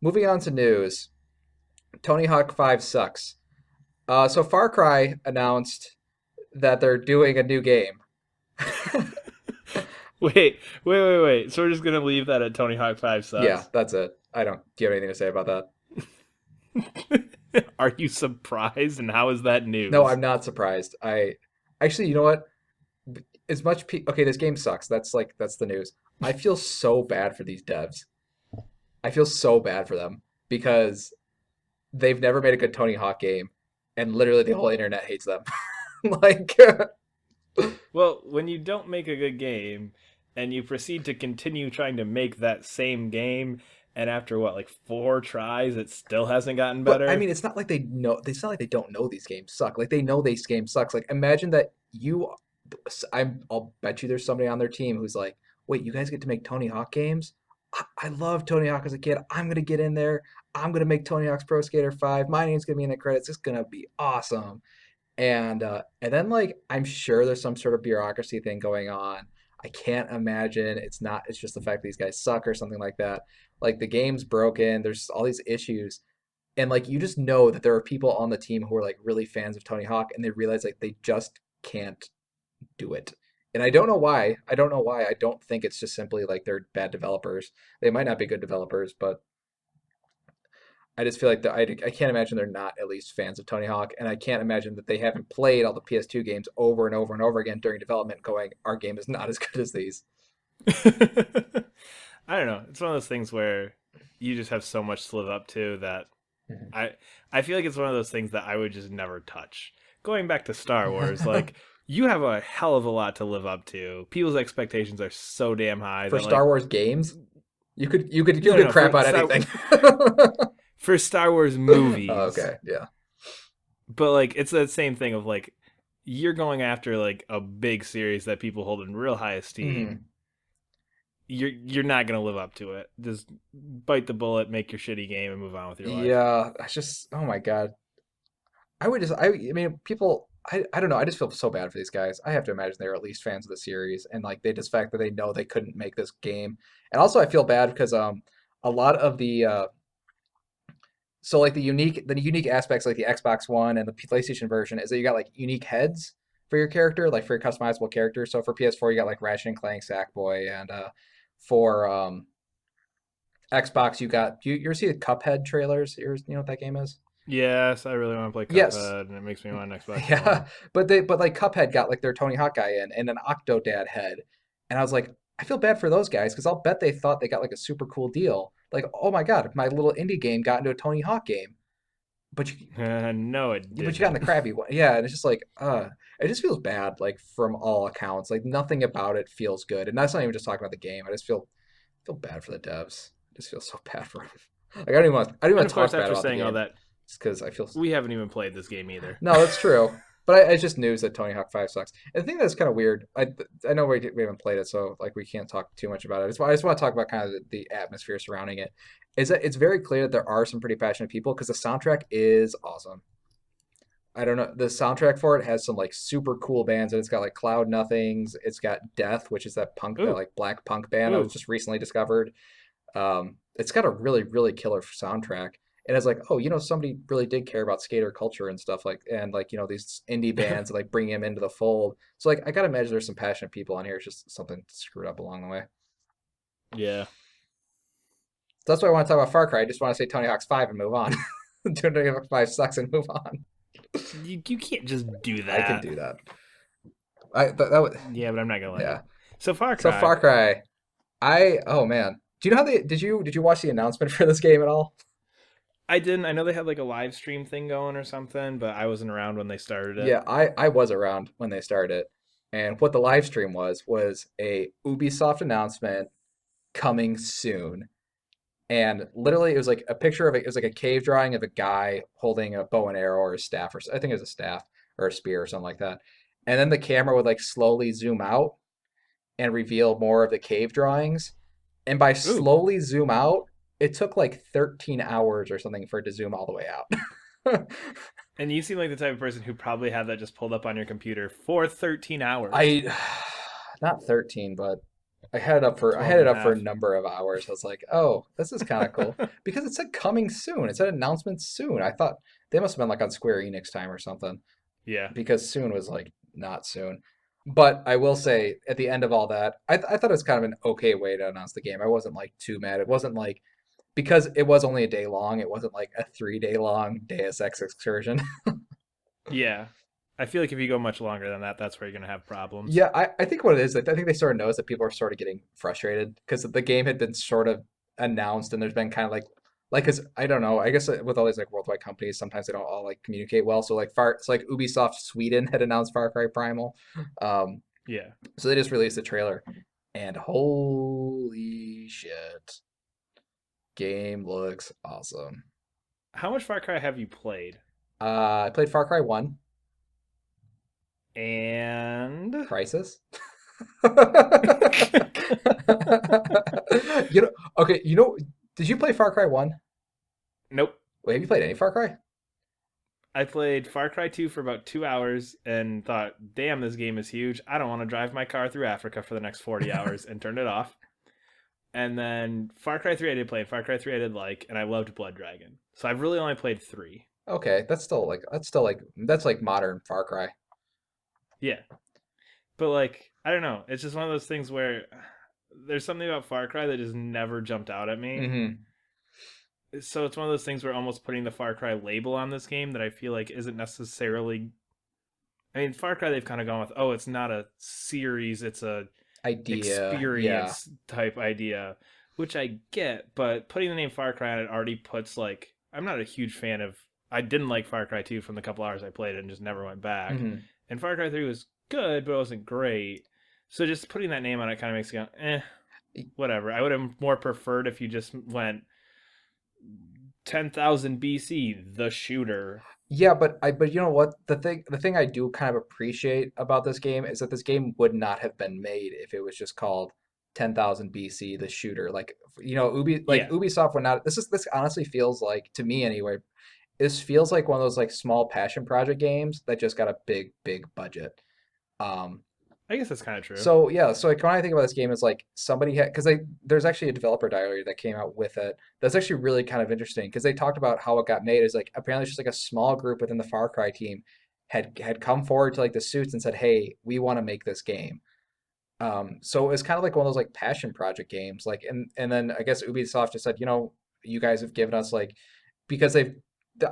moving on to news. Tony Hawk 5 sucks. So Far Cry announced that they're doing a new game. Wait. So we're just gonna leave that at Tony Hawk 5 Yeah, sucks. that's it. I don't. Do you have anything to say about that? Are you surprised? And how is that No, news? I'm not surprised. I actually, you know what? As much okay, this game sucks. That's the news. I feel so bad for these devs. I feel so bad for them because they've never made a good Tony Hawk game, and literally the whole internet hates them. Like, Well, when you don't make a good game and you proceed to continue trying to make that same game, and after what, like 4 tries, it still hasn't gotten but I better? mean, it's not like they know. It's not like they don't know these games suck. Like they know these games sucks. Like imagine that you. I'll bet you there's somebody on their team who's like, wait, you guys get to make Tony Hawk games? I love Tony Hawk as a kid. I'm gonna get in there. I'm gonna make Tony Hawk's Pro Skater 5. My name's gonna be in the credits. It's gonna be awesome. And then like I'm sure there's some sort of bureaucracy thing going on. I can't imagine it's not it's just the fact these guys suck or something like that. Like the game's broken, there's all these issues. And like you just know that there are people on the team who are like really fans of Tony Hawk and they realize like they just can't do it. And I don't know why. I don't know why. I don't think it's just simply like they're bad developers. They might not be good developers, but I just feel like I can't imagine they're not at least fans of Tony Hawk, and I can't imagine that they haven't played all the PS2 games over and over and over again during development, going, "Our game is not as good as these." I don't know. It's one of those things where you just have so much to live up to that I I feel like it's one of those things that I would just never touch. Going back to Star Wars, like you have a hell of a lot to live up to. People's expectations are so damn high For that Star like Wars games, you no could no crap on anything. for Star Wars movies. Okay, yeah. But like it's that same thing of like you're going after like a big series that people hold in real high esteem. Hmm. You're not gonna live up to it. Just bite the bullet, make your shitty game, and move on with your life. Yeah, I just oh my God. I mean people I don't know, I just feel so bad for these guys. I have to imagine they're at least fans of the series and like they just fact that they know they couldn't make this game. And also I feel bad because a lot of the so like the unique aspects like the Xbox One and the PlayStation version is that you got like unique heads for your character, like for your customizable character. So for PS4 you got like Ratchet and Clank, Sackboy, and for Xbox you got you ever see the Cuphead trailers? You know what that game is? Yes, I really want to play Yes. Cuphead, and it makes me want an Xbox Yeah, One. but like Cuphead got like their Tony Hawk guy in and an Octodad head, and I was like, I feel bad for those guys because I'll bet they thought they got like a super cool deal. Like, oh my God, my little indie game got into a Tony Hawk game, but No, it you got in the didn't. crappy one. Yeah, and it's just like, it just feels bad, like from all accounts. Like nothing about it feels good, and that's not even just talking about the game. I just feel bad for the devs. I just feel so bad for them. Like I don't even And want of to course, talk bad after about the saying all game, that, just because I feel. we haven't even played this game either. No, that's true. But it's just news that Tony Hawk 5 sucks. And the thing that's kind of weird, I know we haven't played it, so like we can't talk too much about it. I just want to talk about kind of the atmosphere surrounding it. Is that it's very clear that there are some pretty passionate people because the soundtrack is awesome. I don't know. The soundtrack for it has some like super cool bands, and it's got like Cloud Nothings. It's got Death, which is that Ooh, like black punk band that was ooh. just recently discovered. It's got a really killer soundtrack. And it's like, oh, somebody really did care about skater culture and stuff like, and like, these indie bands and like bringing them into the fold. So like, I gotta imagine there's some passionate people on here. It's just something screwed up along the way. Yeah. So that's why I want to talk about Far Cry. I just want to say Tony Hawk's 5 and move on. Tony Hawk's 5 sucks and move on. You can't just do I can that. do that. That would, Yeah, but I'm not gonna let you. yeah. So Far So Cry, Far Cry, oh man, do you know how they did you watch the announcement for this game at all? I didn't. I know they had like a live stream thing going or something, but I wasn't around when they started it. Yeah, I was around when they started, and what the live stream was a Ubisoft announcement coming soon, and literally it was like a picture of it. It was like a cave drawing of a guy holding a bow and arrow or a staff, or I think it was a staff or a spear or something like that, and then the camera would like slowly zoom out and reveal more of the cave drawings, and by Ooh, slowly zoom out, it took like 13 hours or something for it to zoom all the way out. and you seem like the type of person who probably had that just pulled up on your computer for 13 hours. I not 13, but I 12 had and it a up for a half. number of hours. I was like, oh, this is kind of cool because it said coming soon. It said announcement soon. I thought they must have been like on Square Enix time or something Yeah. because soon was like not soon. But I will say at the end of all that, I thought it was kind of an okay way to announce the game. I wasn't like too mad. It wasn't like because it was only a day long. It wasn't like a 3 day long Deus Ex excursion. Yeah. I feel like if you go much longer than that, that's where you're going to have problems. Yeah, I think what it is, I think they sort of noticed that people are sort of getting frustrated because the game had been sort of announced and there's been kind of like, because I don't know, I guess with all these like worldwide companies, sometimes they don't all like communicate well. So like it's like Ubisoft Sweden had announced Far Cry Primal. Um, Yeah. so they just released a trailer and holy shit, game looks awesome. How much Far Cry have you played? I played Far Cry 1, And Crisis. You know, okay, did you play Far Cry 1? nope. Wait, have you played any Far Cry? I played Far Cry 2 for about 2 hours and thought, damn, this game is huge. I don't want to drive my car through Africa for the next 40 hours and turned it off. And then Far Cry 3 I did play, and Far Cry 3 I did like, and I loved Blood Dragon. So I've really only played 3. Okay, that's like modern Far Cry. Yeah. But like, I don't know. It's just one of those things where there's something about Far Cry that just never jumped out at me. Hmm. So it's one of those things where almost putting the Far Cry label on this game that I feel like isn't necessarily. I mean, Far Cry they've kind of gone with, oh, it's not a series, it's a Idea, yeah. experience type idea, which I get, but putting the name Far Cry on it already puts like I'm not a huge fan of. I didn't like Far Cry 2 from the couple hours I played it and just never went back. Hmm. And Far Cry 3 was good, but it wasn't great. So just putting that name on it kind of makes you go, whatever. I would have more preferred if you just went 10,000 BC, the shooter. Yeah, but you know what? The thing I do kind of appreciate about this game is that this game would not have been made if it was just called 10,000 BC the shooter. Like Yeah, Ubisoft would not this honestly feels like to me anyway. This feels like one of those like small passion project games that just got a big budget. Um, I guess that's kind of true. so yeah, so like when I think about this game, is like somebody had because there's actually a developer diary that came out with it. That's actually really kind of interesting because they talked about how it got made. Is like apparently it's just like a small group within the Far Cry team had come forward to like the suits and said, "Hey, we want to make this game." So it was kind of like one of those like passion project games. Like and then I guess Ubisoft just said, you guys have given us like because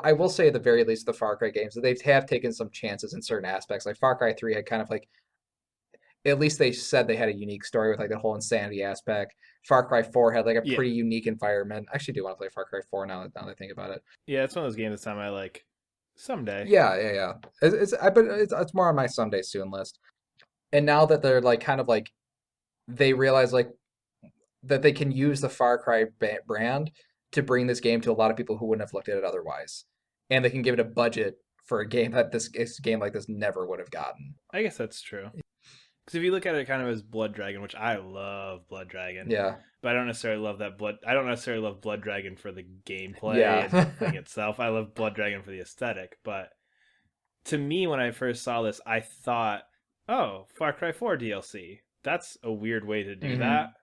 I will say at the very least the Far Cry games that they have taken some chances in certain aspects. Like Far Cry 3 had kind of like at least they said they had a unique story with like the whole insanity aspect. Far Cry 4 had like a Yeah, pretty unique environment. I actually do want to play Far Cry 4 now that I think about it. yeah, it's one of those games this time I like someday. Yeah. But it's more on my someday soon list. And now that they're like kind of like they realize like that they can use the Far Cry brand to bring this game to a lot of people who wouldn't have looked at it otherwise, and they can give it a budget for a game that this game like this never would have gotten. I guess that's true. Because if you look at it kind of as Blood Dragon, which I love Blood Dragon, Yeah, but I don't necessarily love that blood. I don't necessarily love Blood Dragon for the gameplay and the yeah, thing itself. I love Blood Dragon for the aesthetic. But to me, when I first saw this, I thought, oh, Far Cry 4 DLC. That's a weird way to do hmm. that.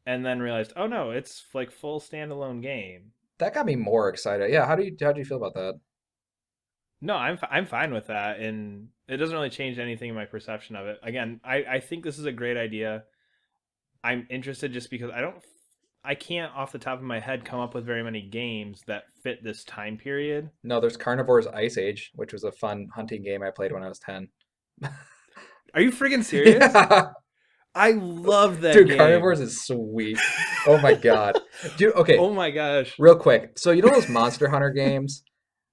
And then realized, oh no, it's like full standalone game. That got me more excited. Yeah, how do you feel about that? No, I'm fine with that, and it doesn't really change anything in my perception of it. Again, I think this is a great idea. I'm interested just because I can't off the top of my head come up with very many games that fit this time period. No, there's Carnivore's Ice Age, which was a fun hunting game I played when I was 10. Are you freaking serious? Yeah. I love that Dude, game. Carnivores is sweet. Oh my God. Dude, okay, Oh my gosh. real quick. So you know those Monster Hunter games,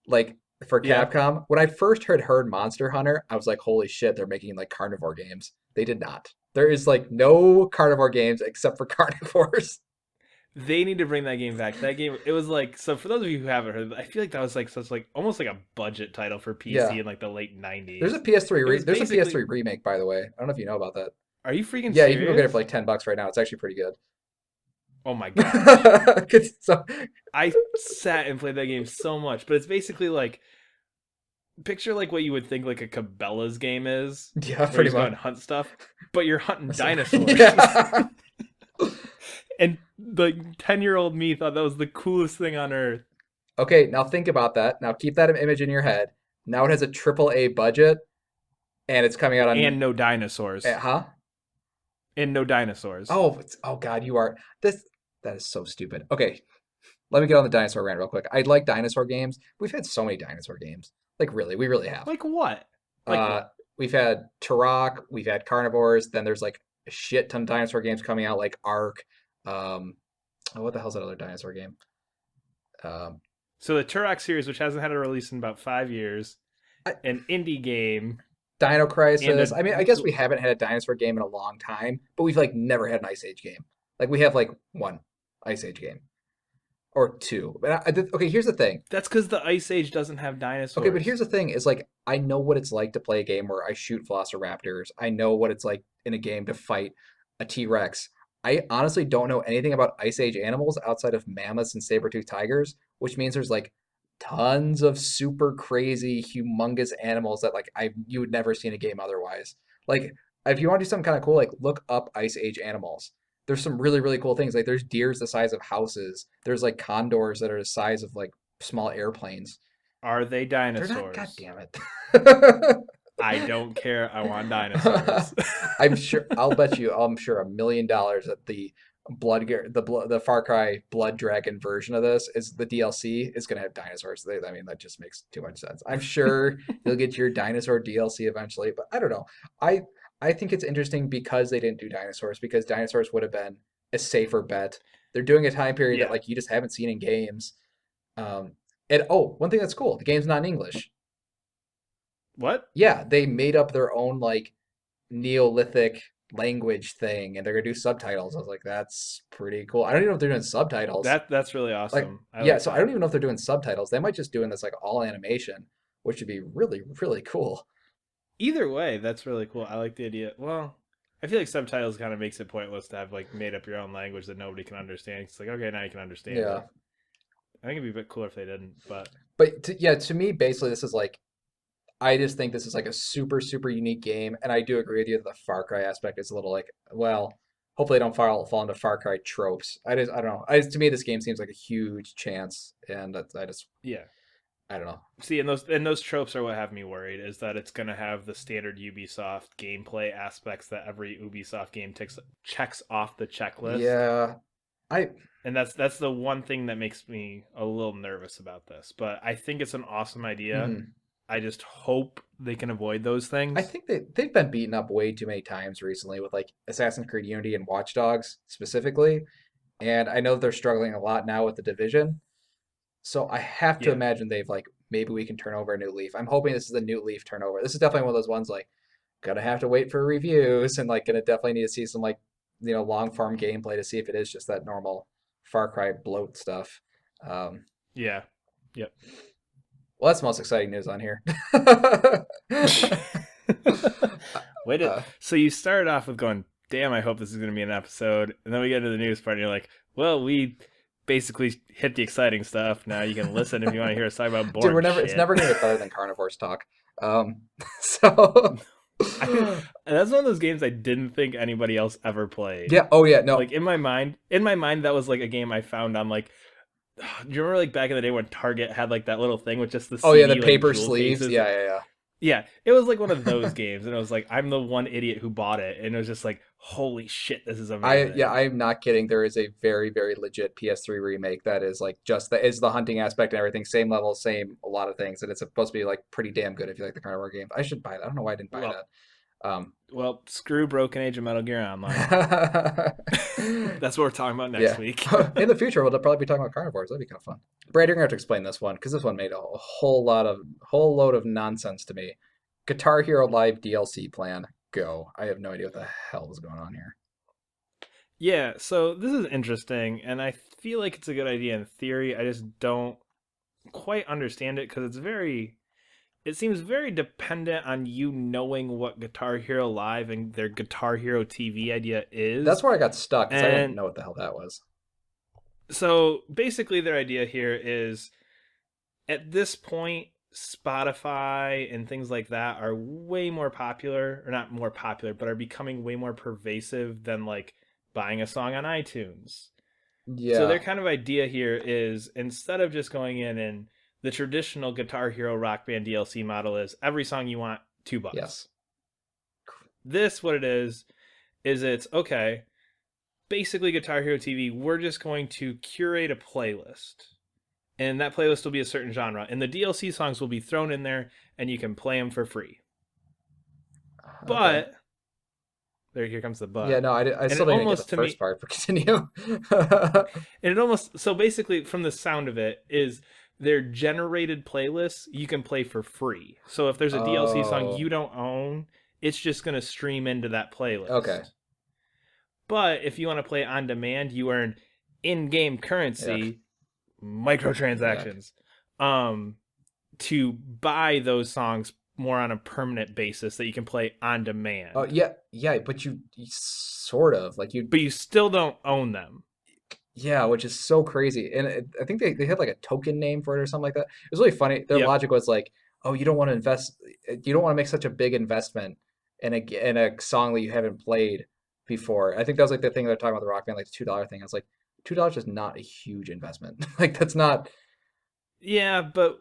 like for Yeah. Capcom? When I first heard Monster Hunter, I was like, holy shit, they're making like carnivore games. They did not. There is like no carnivore games except for carnivores. They need to bring that game back. That game, it was like, so for those of you who haven't heard, I feel like that was like such like almost like a budget title for PC Yeah. in like the late There's a 90s. PS3 It was there's a basically, PS3 remake, by the way. I don't know if you know about that. are you freaking Yeah, you can go get it for serious? like $10 right now. It's actually pretty good. Oh my gosh. So, I sat and played that game so much, but it's basically like picture like what you would think like a Cabela's game is, yeah, where you pretty just go much. and hunt stuff, but you're hunting dinosaurs. Yeah. And the 10-year-old me thought that was the coolest thing on earth. Okay, now think about that. Now keep that image in your head. Now it has a triple A budget, and it's coming out on, And no dinosaurs. huh? And no dinosaurs. Oh God, you are this. That is so stupid. Okay, let me get on the dinosaur rant real quick. I like dinosaur games. We've had so many dinosaur games. Like really, we really have. Like what? Like Uh, what? we've had Turok, we've had carnivores. Then there's like a shit ton of dinosaur games coming out, like Ark. Um, what the hell's that other dinosaur game? Um, So the Turok series, which hasn't had a release in about 5 years, I, an indie game, Dino and Crisis. a I mean, I guess we haven't had a dinosaur game in a long time, but we've like never had an Ice Age game. Like we have like one Ice Age game or two. But okay, here's the thing. that's because the Ice Age doesn't have Okay, but here's dinosaurs. the thing: is like I know what it's like to play a game where I shoot velociraptors. I know what it's like in a game to fight a T-Rex. I honestly don't know anything about Ice Age animals outside of mammoths and saber-toothed tigers, which means there's like tons of super crazy, humongous animals that like I you would never see in a game otherwise. Like if you want to do something kind of cool, like look up Ice Age animals. There's some really, really cool things. Like there's deers the size of houses. There's like condors that are the size of like small airplanes. Are they They're not. God dinosaurs? damn it. I don't care. I want dinosaurs. I'm sure. I'll bet you. I'm sure $1 million that the Far Cry Blood Dragon version of this is the DLC is going to have dinosaurs. I mean, that just makes too much sense. I'm sure you'll get your dinosaur DLC eventually, but I don't know. I I think it's interesting because they didn't do dinosaurs because dinosaurs would have been a safer bet. They're doing a time period that Yeah. like you just haven't seen in games. Um, and oh, one thing that's cool, the game's not in English. What? Yeah, they made up their own like Neolithic language thing, and they're gonna do subtitles. I was like, that's pretty cool. I don't even know if they're doing subtitles. That's really Like, awesome. I yeah, like so I don't that. even know if they're doing subtitles. They might just doing this like all animation, which would be really, really cool. Either way, that's really cool. I like the idea. Well, I feel like subtitles kind of makes it pointless to have like made up your own language that nobody can understand. It's like, okay, now you can understand Yeah, it. I think it'd be a bit cooler if they didn't, but but yeah, to me, basically, this is like I just think this is like a super, super unique game, and I do agree with you that the Far Cry aspect is a little like, well, hopefully, they don't fall into Far Cry tropes. I don't know. To me, this game seems like a huge chance, and yeah. I don't know. See, and those tropes are what have me worried. Is that it's gonna have the standard Ubisoft gameplay aspects that every Ubisoft game checks off the checklist, Yeah, I and that's the one thing that makes me a little nervous about this. But I think it's an awesome idea. mhm. I just hope they can avoid those I things. think that they've been beaten up way too many times recently with like Assassin's Creed Unity and Watch Dogs specifically, and I know they're struggling a lot now with the Division. So I have to Yeah, imagine they've like maybe we can turn over a new leaf. I'm hoping this is a new leaf turnover. This is definitely one of those ones like gonna have to wait for reviews and like gonna definitely need to see some like long form gameplay to see if it is just that normal Far Cry bloat stuff. Um, yeah, yep. well, that's the most exciting news on here. Wait it. uh, So you started off with going, "Damn, I hope this is going to be an episode," and then we get to the news part, and you're like, "Well, we basically hit the exciting stuff. Now you can listen if you want to hear us talk about dude, boring it's shit." never gonna get better than Carnivores talk. So That's one of those games I didn't think anybody else ever played. yeah, oh yeah, no, Like in my mind, that was like a game I found on like. Do you remember like back in the day when Target had like that little thing with just the oh yeah, the CD like paper jewel sleeves, cases? yeah, yeah, yeah. Yeah, it was like one of those games, and it was like I'm the one idiot who bought it, and it was just like, holy shit, this is Yeah, amazing. I'm not kidding. There is a very, very legit PS3 remake that is like just that is the hunting aspect and everything, same level, same a lot of things, and it's supposed to be like pretty damn good if you like the carnivore games. I should buy that. I don't know why I didn't buy Well, that. well, screw Broken Age of Metal Gear Online. That's what we're talking about next Yeah. week. In the future, we'll probably be talking about carnivores. That'd be kind of fun. Brad, you're gonna have to explain this one because this one made a whole load of nonsense to me. Guitar Hero Live DLC plan. Go. I have no idea what the hell is going on here. Yeah, so this is interesting, and I feel like it's a good idea in theory. I just don't quite understand it because it seems very dependent on you knowing what Guitar Hero Live and their Guitar Hero TV idea That's is. where I got stuck because I didn't And know what the hell that was. so basically, their idea here is at this point, Spotify and things like that are way more popular, or not more popular, but are becoming way more pervasive than like buying a song on iTunes. So their Yeah. kind of idea here is instead of just going in and the traditional Guitar Hero Rock Band DLC model is every song you want $2. Yes. This what it is it's okay. Basically, Guitar Hero TV, we're just going to curate a playlist, and that playlist will be a certain genre, and the DLC songs will be thrown in there, and you can play them for free. Okay. But here comes the Yeah, but, no, I and still it didn't even get the almost to first me, part, but continue. and it almost so basically from the sound of it is their generated playlists you can play for free. So if there's a DLC song Oh, you don't own, it's just going to stream into that okay. playlist. But if you want to play on demand, you earn in-game Yuck. currency, Yuck. microtransactions, um, to buy those songs more on a permanent basis that you can play on Oh, demand. yeah, yeah, but you sort of like you, But you still don't own them. yeah, which is so crazy. And I think they had like a token name for it or something like that. It was really funny. Their Yep. logic was like, oh, you don't want to invest, you don't want to make such a big investment in a song that you haven't played before. I think that was like the thing they're talking about the Rock Band, like the $2 thing. I was like, $2 is not a huge investment. Like that's not. Yeah, but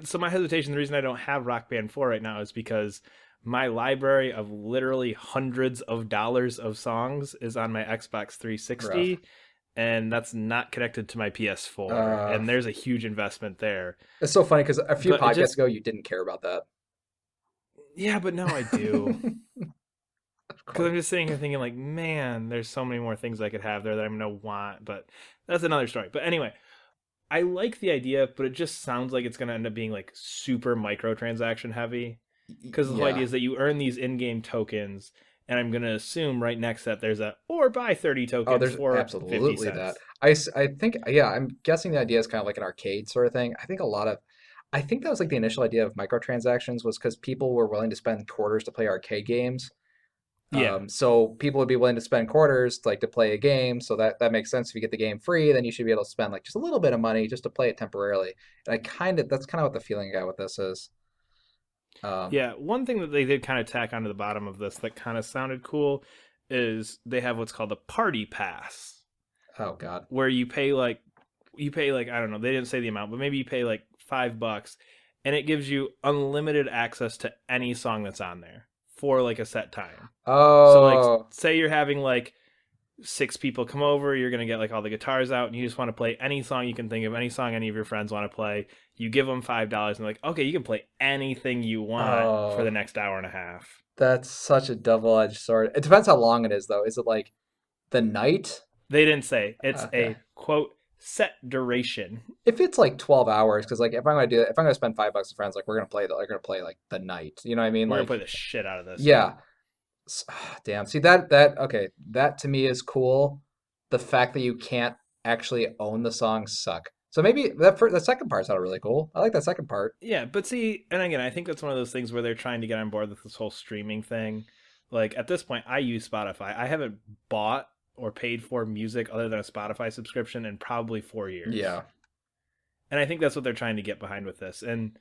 so my hesitation, the reason I don't have Rock Band 4 right now is because my library of literally hundreds of dollars of songs is on my Xbox Rough. 360, and that's not connected to my PS4, Uh, and there's a huge investment there. it's so funny because a few But it podcasts just ago you didn't care about that. yeah, but now I do. Of Because course. I'm just sitting here thinking, like, man, there's so many more things I could have there that I'm gonna want. But that's another story. But anyway, I like the idea, but it just sounds like it's gonna end up being like super microtransaction heavy. Because the whole idea Yeah. is that you earn these in-game tokens, and I'm gonna assume right next to that there's a or buy 30 Oh, tokens there's for 50 absolutely that. cents. I think, yeah, I'm guessing the idea is kind of like an arcade sort of thing. I think that was like the initial idea of microtransactions was because people were willing to spend quarters to play arcade games. Yeah, So people would be willing to spend quarters like to play a game. So that makes sense. If you get the game free, then you should be able to spend like just a little bit of money just to play it temporarily. And that's kind of what the feeling I got with this is. Um, yeah. One thing that they did kind of tack onto the bottom of this that kind of sounded cool is they have what's called a party pass, oh God. where you pay like I don't know, they didn't say the amount, but maybe you pay like $5 and it gives you unlimited access to any song that's on there for like a set time. So like Oh, say you're having like six people come over, you're gonna get like all the guitars out and you just want to play any song you can think of, any song any of your friends want to play. You give them $5 and they're like, okay, you can play anything you want for oh. the next hour and a half. That's such a double-edged sword. It depends how long it is, though. Is it like the night? They didn't say it's Okay. a quote set duration. If it's like 12 hours, because like if I'm gonna do that, if I'm gonna spend $5 with friends, like we're gonna play like the night. You know what I mean? We're gonna Like, play the shit out of this, yeah. yeah. Damn. See that okay. That to me is cool. The fact that you can't actually own the song suck. So maybe that second part sounded really cool. I like that second part. Yeah, but see, and again, I think that's one of those things where they're trying to get on board with this whole streaming thing. Like at this point, I use Spotify. I haven't bought or paid for music other than a Spotify subscription in probably 4 years. Yeah. And I think that's what they're trying to get behind with this. And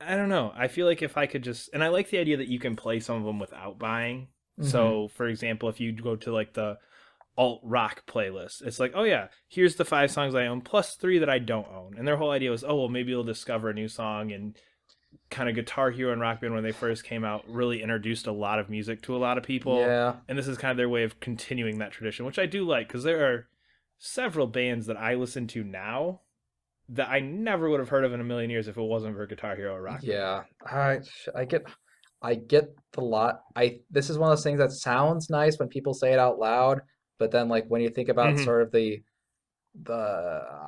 I don't know. I feel like if I could just, and I like the idea that you can play some of them without buying. Hmm. So, for example, if you go to like the alt rock playlist, it's like, oh yeah, here's the 5 songs I own plus 3 that I don't own. And their whole idea was, oh well, maybe you'll discover a new song. And kind of Guitar Hero and Rock Band when they first came out really introduced a lot of music to a lot of people, Yeah. and this is kind of their way of continuing that tradition, which I do like because there are several bands that I listen to now that I never would have heard of in a million years if it wasn't for Guitar Hero or Rock Band. Yeah. I get I get the lot. I This is one of those things that sounds nice when people say it out loud, but then like when you think about Mm-hmm. sort of the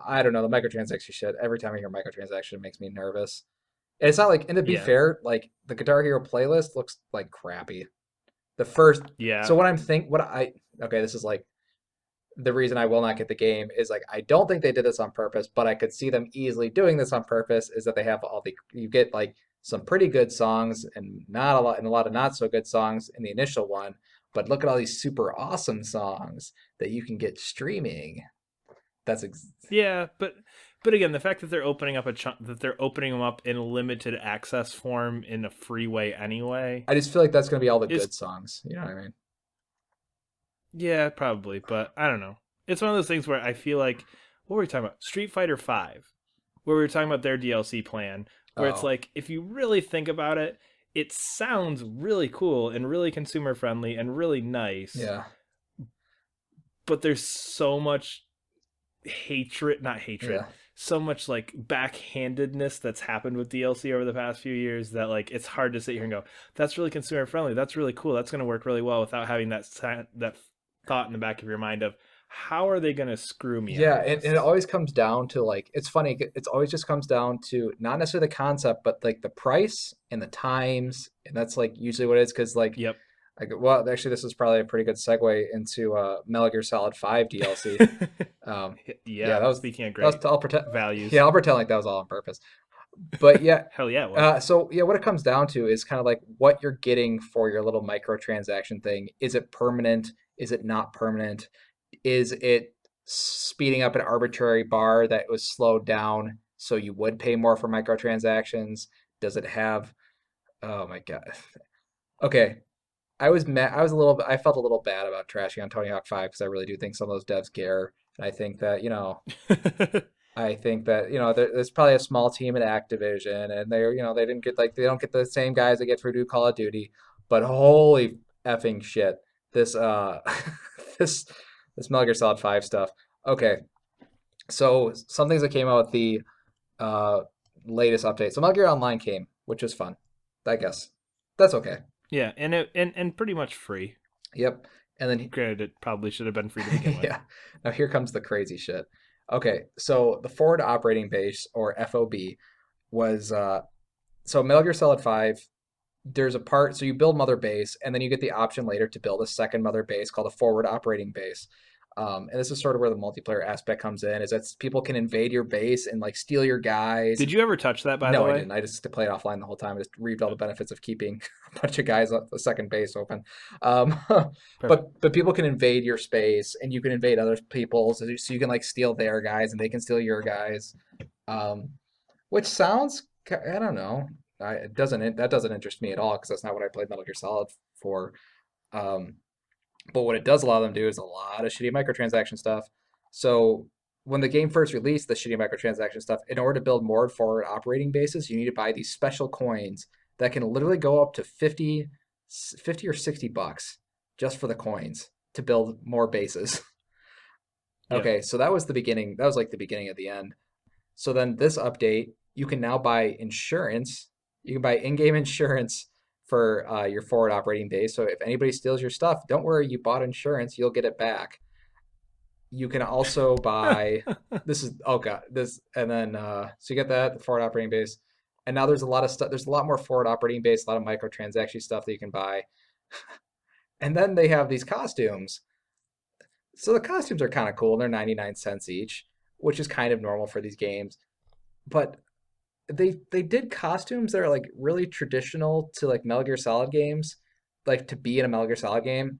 I don't know, the microtransaction shit. Every time I hear microtransaction, it makes me nervous. And it's not like, and to be Yeah, fair, like the Guitar Hero playlist looks like crappy. The first, yeah, so what I, okay, this is like the reason I will not get the game is like I don't think they did this on purpose, but I could see them easily doing this on purpose. Is that they have you get like some pretty good songs and not a lot and a lot of not so good songs in the initial one, but look at all these super awesome songs that you can get streaming. That's ex yeah. But again, the fact that they're opening up a chunk that they're opening them up in limited access form in a free way anyway I just feel like that's gonna be all the is good songs. You know what I mean? Yeah, probably, but I don't know. It's one of those things where I feel like what were we talking about? Street Fighter 5, where we were talking about their DLC plan, where it's Oh, like if you really think about it, it sounds really cool and really consumer friendly and really nice, yeah, but there's so much hatred, not hatred, yeah. so much like backhandedness that's happened with DLC over the past few years that like it's hard to sit here and go, that's really consumer friendly, that's really cool, that's going to work really well without having that thought in the back of your mind of how are they going to screw me out Yeah, of and it this? always comes down to like it's funny. It's always just comes down to not necessarily the concept, but like the price and the times, and that's like usually what it is. Because Yep. well, actually, this is probably a pretty good segue into Metal Gear Solid 5 DLC. Yeah, Yeah. Speaking of that was great I'll pretend. values, Yeah, I'll pretend like that was all on purpose. But yeah, hell yeah, it was. so yeah, what it comes down to is kind of like what you're getting for your little microtransaction thing. Is it permanent? Is it not permanent? Is it speeding up an arbitrary bar that was slowed down so you would pay more for microtransactions? Does it have, oh my God. Okay. I was a little I felt a little bad about trashing on Tony Hawk 5 because I really do think some of those devs care. And I think that, there's probably a small team at Activision, and they didn't get like they don't get the same guys they get for do Call of Duty, but holy effing shit, this this this Metal Gear Solid 5 stuff. Okay, so some things that came out with the uh latest update. So Metal Gear Online came, which was fun. I guess that's okay. Yeah, and pretty much free. Yep, and then Granted, it probably should have been free to begin with. yeah. Now here comes the crazy shit. Okay, so the forward operating base or FOB was so Metal Gear Solid 5, there's a part so you build mother base and then you get the option later to build a second mother base called a forward operating base. And this is sort of where the multiplayer aspect comes in, is that people can invade your base and like steal your guys. Did you ever touch that, by the No, I way? didn't. I just played offline the whole time. I just reaped all the benefits of keeping a bunch of guys at the second base open. Um, Perfect. but people can invade your space and you can invade other people's, so you can like steal their guys and they can steal your guys. Um, which sounds, I don't know. That doesn't interest me at all because that's not what I played Metal Gear Solid for. Um, but what it does allow them to do is a lot of shitty microtransaction stuff. So when the game first released the shitty microtransaction stuff, in order to build more forward operating bases, you need to buy these special coins that can literally go up to 50 or $60 just for the coins to build more bases. Yep. Okay, so that was the beginning. That was like the beginning of the end. So then this update, you can now buy insurance. You can buy in-game insurance for your forward operating base. So if anybody steals your stuff, don't worry, you bought insurance, you'll get it back. You can also buy this is oh god this and then so you get that the forward operating base, and now there's a lot of stuff. There's a lot more forward operating base, a lot of microtransaction stuff that you can buy, and then they have these costumes. So the costumes are kind of cool. They're 99 cents each, which is kind of normal for these games. But they did costumes that are like really traditional to like Metal Gear Solid games, like to be in a Metal Gear Solid game.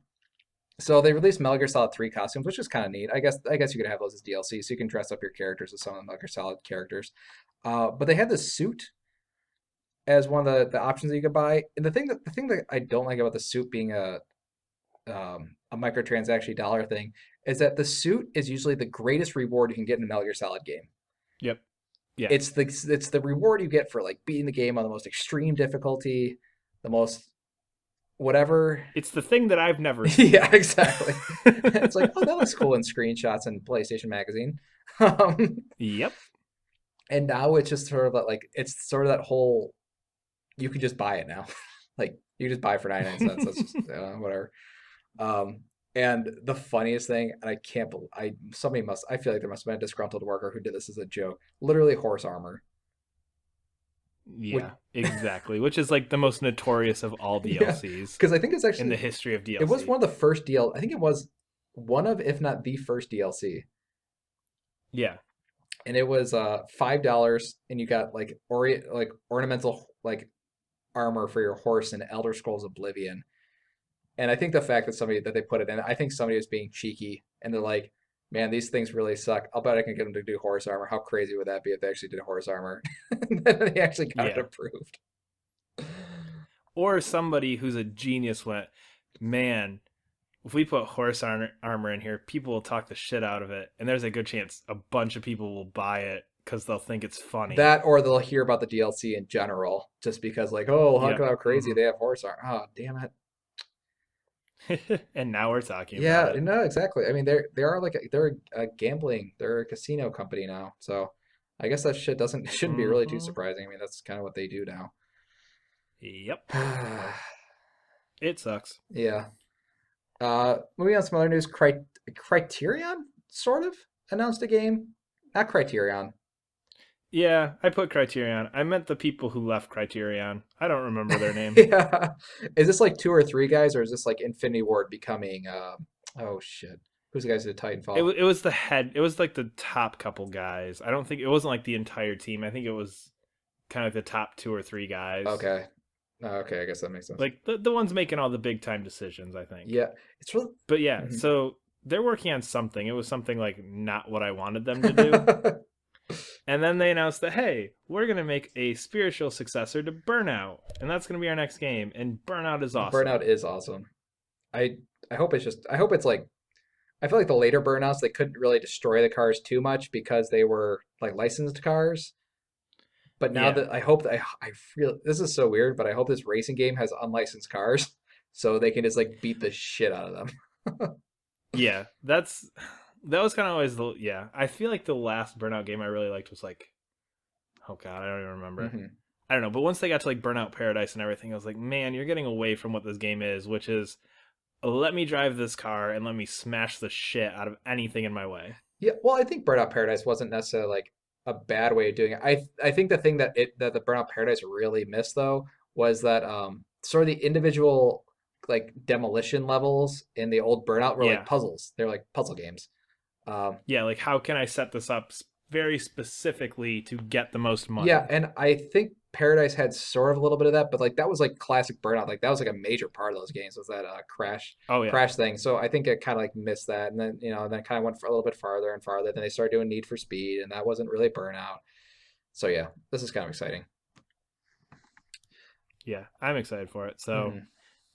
So they released Metal Gear Solid 3 costumes, which is kind of neat. I guess you could have those as DLC, so you can dress up your characters as some of the Metal Gear Solid characters. But they had this suit as one of the options that you could buy. And the thing that I don't like about the suit being a microtransaction dollar thing is that the suit is usually the greatest reward you can get in a Metal Gear Solid game. Yep. Yeah. It's the reward you get for like beating the game on the most extreme difficulty, the most whatever. It's the thing that I've never seen. Yeah, exactly. It's like, oh, that looks cool in screenshots and PlayStation Magazine. Um, Yep. and now it's just sort of like it's sort of that whole you can just buy it now. Like you can just buy it for 99 cents. That's just whatever. Um, and the funniest thing, and I can't believe I feel like there must have been a disgruntled worker who did this as a joke. Literally horse armor. Which Yeah, exactly. Which is like the most notorious of all yeah, DLCs because I think it's in the actually history of it was DLC. one of the first DL. I think it was one of, if not the first DLC, Yeah. and it was $5, and you got like ornamental like armor for your horse in Elder Scrolls Oblivion. And I think the fact that somebody that they put it in, I think somebody was being cheeky, and they're like, "Man, these things really suck. I'll bet I can get them to do horse armor. How crazy would that be if they actually did horse armor?" And then they actually got it Yeah. approved. Or somebody who's a genius went, man, if we put armor in here, people will talk the shit out of it, and there's a good chance a bunch of people will buy it because they'll think it's funny. That or they'll hear about the DLC in general, just because like, oh, Yep. how crazy they have horse armor. Oh, damn it. And now we're talking about Yeah, it. no, exactly. I mean, they are like they're a gambling, they're a casino company now. So I guess that shit doesn't shouldn't be really too Hmm. surprising. I mean, that's kind of what they do now. Yep. It sucks. Yeah. Moving on to some other news. Criterion sort of announced a game. Not Criterion. Yeah, I put Criterion. I meant the people who left Criterion. I don't remember their name. Yeah. Is this like two or three guys, or is this like Infinity Ward becoming? Oh shit. Who's the guys who did Titanfall? It was the head. It was like the top couple guys. I don't think it wasn't like the entire team. I think it was kind of the top two or three guys. Okay. Okay, I guess that makes sense. Like the ones making all the big time decisions, I think. Yeah, it's really. But yeah, Mhm. so they're working on something. It was something like not what I wanted them to do. And then they announced that, hey, we're going to make a spiritual successor to Burnout. And that's going to be our next game. And Burnout is awesome. Burnout is awesome. I I hope it's like I feel like the later burnouts they couldn't really destroy the cars too much because they were like licensed cars. But now Yeah. that I hope that I feel this is so weird, but I hope this racing game has unlicensed cars so they can just like beat the shit out of them. Yeah. That was kind of always the, yeah. I feel like the last Burnout game I really liked was like, oh God, I don't even remember. Hmm. I don't know. But once they got to like Burnout Paradise and everything, I was like, man, you're getting away from what this game is, which is let me drive this car and let me smash the shit out of anything in my way. Yeah, well, I think Burnout Paradise wasn't necessarily like a bad way of doing it. I think the thing that the Burnout Paradise really missed though was that sort of the individual like demolition levels in the old Burnout were like Yeah. puzzles. They're like puzzle games. Um, Yeah. Like, how can I set this up very specifically to get the most yeah, money? and I think Paradise had sort of a little bit of that, but like that was like classic Burnout. Like that was like a major part of those games was that Oh, yeah. crash thing. So I think it kind of like missed that, and then then kind of went for a little bit farther and farther. Then they started doing Need for Speed, and that wasn't really Burnout. So yeah, this is kind of exciting. Yeah. I'm excited for it. So Hmm.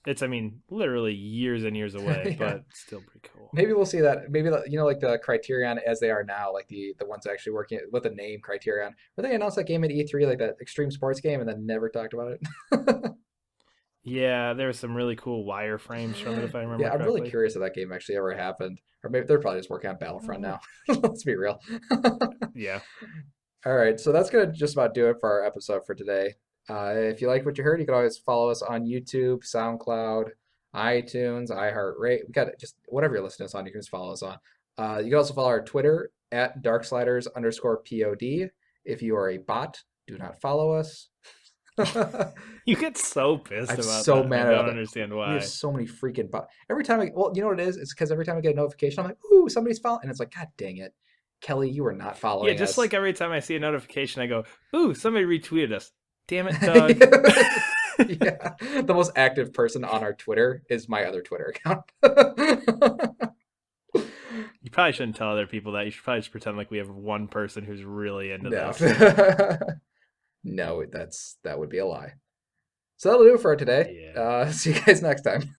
it's, I mean, literally years and years away, Yeah, but still pretty cool. maybe we'll see that. Maybe like the Criterion as they are now, like the ones actually working with the name Criterion. Where they announced that game at E3, like that extreme sports game, and then never talked about it. Yeah. There were some really cool wireframes from it, if I remember Yeah, I'm really correctly. curious if that game actually ever happened. Or maybe they're probably just working on Battlefront Uh, now. Let's be real. yeah. All right, so that's gonna just about do it for our episode for today. If you like what you heard, you can always follow us on YouTube, SoundCloud, iTunes, iHeartRadio. We got it, just whatever you're listening to us on, you can just follow us on. You can also follow our Twitter at Darksliders_POD. If you are a bot, do not follow us. You get so pissed I'm about so that, and I mad don't about that. understand We have why. so many freaking bots. Every time well, you know what it is? It's because every time I get a notification, I'm like, ooh, somebody's following. And it's like, God dang it. Kelly, you are not Yeah, following just us. like every time I see a notification, I go, ooh, somebody retweeted us. Damn it, Doug. Yeah. The most active person on our Twitter is my other Twitter account. You probably shouldn't tell other people that. You should probably just pretend like we have one person who's really into No. this. No, that would be a lie. So that'll do it for today. Yeah. See you guys next time.